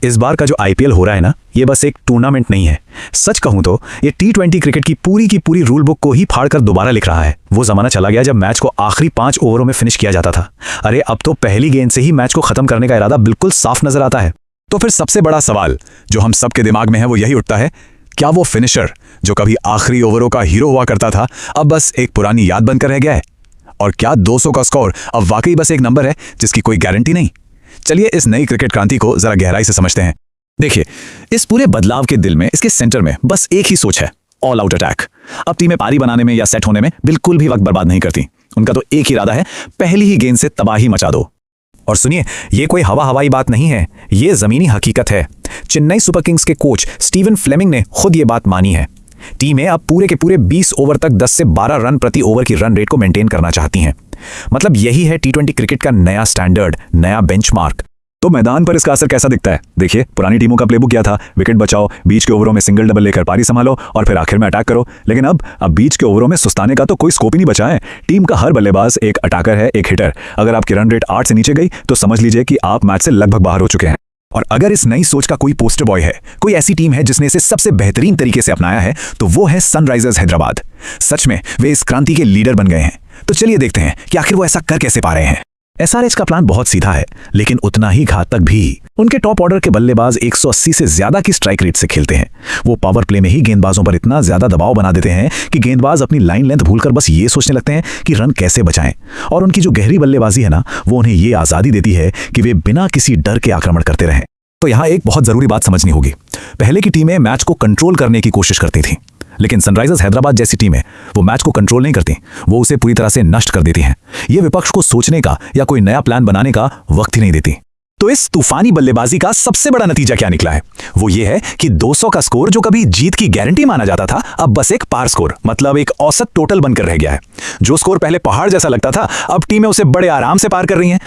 इस बार का जो आईपीएल हो रहा है ना, ये बस एक टूर्नामेंट नहीं है। सच कहूं तो ये टी20 क्रिकेट की पूरी रूल बुक को ही फाड़कर दोबारा लिख रहा है। वो जमाना चला गया जब मैच को आखिरी 5 ओवरों में फिनिश किया जाता था। अरे अब तो पहली गेंद से ही मैच को खत्म करने का इरादा बिल्कुल साफ नजर आता है। तो फिर सबसे बड़ा सवाल जो हम सबके दिमाग में है वो यही उठता है, क्या वो फिनिशर जो कभी आखिरी ओवरों का हीरो हुआ करता था अब बस एक पुरानी याद बनकर रह गया है? और क्या 200 का स्कोर अब वाकई बस एक नंबर है जिसकी कोई गारंटी नहीं? चलिए इस नई क्रिकेट क्रांति को जरा गहराई से समझते हैं। देखिए, इस पूरे बदलाव के दिल में, इसके सेंटर में बस एक ही सोच है, ऑल आउट अटैक। अब टीमें पारी बनाने में या सेट होने में बिल्कुल भी वक्त बर्बाद नहीं करती। उनका तो एक ही इरादा है, पहली ही गेंद से तबाही मचा दो। और सुनिए, ये कोई हवाई बात नहीं है, ये जमीनी हकीकत है। चेन्नई सुपर किंग्स के कोच स्टीवन फ्लेमिंग ने खुद ये बात मानी है। टीमें अब पूरे के पूरे 20 ओवर तक 10 से 12 रन प्रति ओवर की रन रेट को मेंटेन करना चाहती हैं। मतलब यही है टी20 क्रिकेट का नया स्टैंडर्ड, नया बेंचमार्क। तो मैदान पर इसका असर कैसा दिखता है? देखिए, पुरानी टीमों का प्लेबुक क्या था? विकेट बचाओ, बीच के ओवरों में सिंगल डबल लेकर पारी संभालो और फिर आखिर में अटैक करो। लेकिन अब बीच के ओवरों में सुस्ताने का तो कोई स्कोप ही नहीं बचा है। टीम का हर बल्लेबाज एक अटैकर है, एक हिटर। अगर आपकी रन रेट 8 से नीचे गई तो समझ लीजिए कि आप मैच से लगभग बाहर हो चुके हैं। और अगर इस नई सोच का कोई पोस्टर बॉय है, कोई ऐसी टीम है जिसने इसे सबसे बेहतरीन तरीके से अपनाया है, तो वो है सनराइजर्स हैदराबाद। सच में वे इस क्रांति के लीडर बन गए हैं। तो चलिए देखते हैं कि आखिर वो ऐसा कर कैसे पा रहे हैं। एसआरएच का प्लान बहुत सीधा है, लेकिन उतना ही घातक भी। उनके टॉप ऑर्डर के बल्लेबाज 180 से ज्यादा की स्ट्राइक रेट से खेलते हैं। वो पावर प्ले में ही गेंदबाजों पर इतना ज्यादा दबाव बना देते हैं कि गेंदबाज अपनी लाइन लेंथ भूलकर बस ये सोचने लगते हैं कि रन कैसे बचाएं। और उनकी जो गहरी बल्लेबाजी है ना, वो उन्हें ये आजादी देती है कि वे बिना किसी डर के आक्रमण करते रहें। तो यहाँ एक बहुत जरूरी बात समझनी होगी। पहले की टीमें मैच को कंट्रोल करने की कोशिश करती थी, लेकिन सनराइजर्स हैदराबाद जैसी टीमें वो मैच को कंट्रोल नहीं करती, वो उसे पूरी तरह से नष्ट कर देती हैं। ये विपक्ष को सोचने का या कोई नया प्लान बनाने का वक्त ही नहीं देती। तो इस तूफानी बल्लेबाजी का सबसे बड़ा नतीजा क्या निकला है? वो ये है कि 200 का स्कोर जो कभी जीत की गारंटी माना जाता था, अब बस एक पार स्कोर, मतलब एक औसत टोटल बनकर रह गया है। जो स्कोर पहले पहाड़ जैसा लगता था, अब टीमें उसे बड़े आराम से पार कर रही हैं।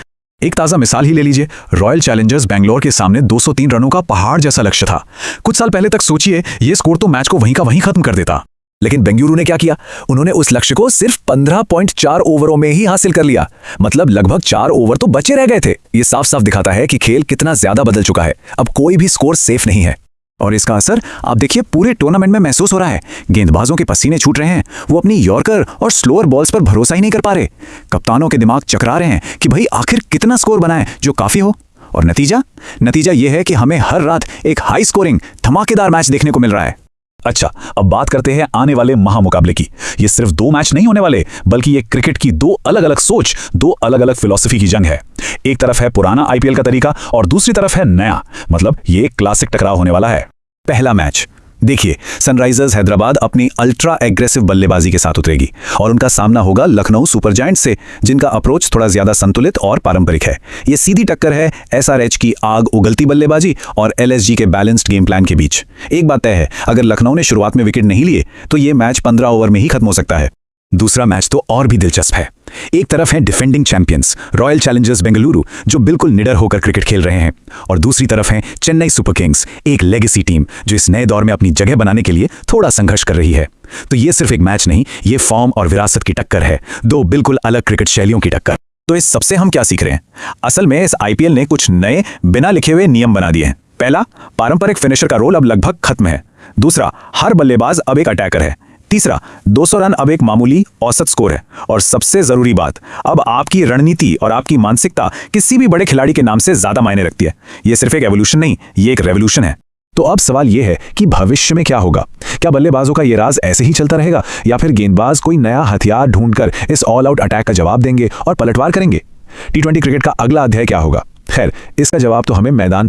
एक ताज़ा मिसाल ही ले लीजिए, रॉयल चैलेंजर्स बेंगलोर के सामने 203 रनों का पहाड़ जैसा लक्ष्य था। कुछ साल पहले तक सोचिए, ये स्कोर तो मैच को वहीं का वहीं खत्म कर देता। लेकिन बेंगलुरु ने क्या किया? उन्होंने उस लक्ष्य को सिर्फ 15.4 ओवरों में ही हासिल कर लिया। मतलब लगभग 4 ओवर तो बचे रह गए थे। ये साफ साफ दिखाता है कि खेल कितना ज्यादा बदल चुका है। अब कोई भी स्कोर सेफ नहीं है। और इसका असर आप देखिए पूरे टूर्नामेंट में महसूस हो रहा है। गेंदबाजों के पसीने छूट रहे हैं, वो अपनी यॉर्कर और स्लोअर बॉल्स पर भरोसा ही नहीं कर पा रहे। कप्तानों के दिमाग चकरा रहे हैं कि भाई आखिर कितना स्कोर बनाए जो काफी हो। और नतीजा यह है कि हमें हर रात एक हाई स्कोरिंग धमाकेदार मैच देखने को मिल रहा है। अच्छा, अब बात करते हैं आने वाले महामुकाबले की। ये सिर्फ 2 मैच नहीं होने वाले, बल्कि ये क्रिकेट की 2 अलग अलग सोच, 2 अलग अलग फिलॉसफी की जंग है। एक तरफ है पुराना आईपीएल का तरीका और दूसरी तरफ है नया, मतलब ये एक क्लासिक टकराव होने वाला है। पहला मैच देखिए, सनराइजर्स हैदराबाद अपनी अल्ट्रा एग्रेसिव बल्लेबाजी के साथ उतरेगी और उनका सामना होगा लखनऊ सुपर जायंट्स से, जिनका अप्रोच थोड़ा ज्यादा संतुलित और पारंपरिक है। ये सीधी टक्कर है एसआरएच की आग उगलती बल्लेबाजी और एलएसजी के बैलेंस्ड गेम प्लान के बीच। एक बात तय है, अगर लखनऊ ने शुरुआत में विकेट नहीं लिए तो ये मैच 15 ओवर में ही खत्म हो सकता है। दूसरा मैच तो और भी दिलचस्प है। एक तरफ है defending champions royal Challengers Bengaluru, जो बिल्कुल निडर होकर क्रिकेट खेल रहे हैं, और दूसरी तरफ है चेन्नई सुपर किंग्स, एक लेगेसी टीम जो इस नए दौर में अपनी जगह बनाने के लिए थोड़ा संघर्ष कर रही है। तो ये सिर्फ एक मैच नहीं, ये फॉर्म और विरासत की टक्कर है, 2 बिल्कुल अलग क्रिकेट शैलियों की टक्कर। तो इस सबसे हम क्या सीख रहे हैं? असल में इस आईपीएल ने कुछ नए बिना लिखे हुए नियम बना दिए हैं। पहला, पारंपरिक फिनिशर का रोल अब लगभग खत्म है। दूसरा, हर बल्लेबाज अब एक अटैकर है। तीसरा, 200 रन अब एक मामूली औसत स्कोर है। और सबसे जरूरी बात, अब आपकी रणनीति और आपकी मानसिकता किसी भी बड़े खिलाड़ी के नाम से ज्यादा मायने रखती है। यह सिर्फ एक एवोल्यूशन नहीं, ये एक रेवोल्यूशन है। तो अब सवाल यह है कि भविष्य में क्या होगा? क्या बल्लेबाजों का यह राज ऐसे ही चलता रहेगा, या फिर गेंदबाज कोई नया हथियार ढूंढकर इस ऑल आउट अटैक का जवाब देंगे और पलटवार करेंगे? टी20 क्रिकेट का अगला अध्याय क्या होगा? खैर, इसका जवाब तो हमें मैदान पर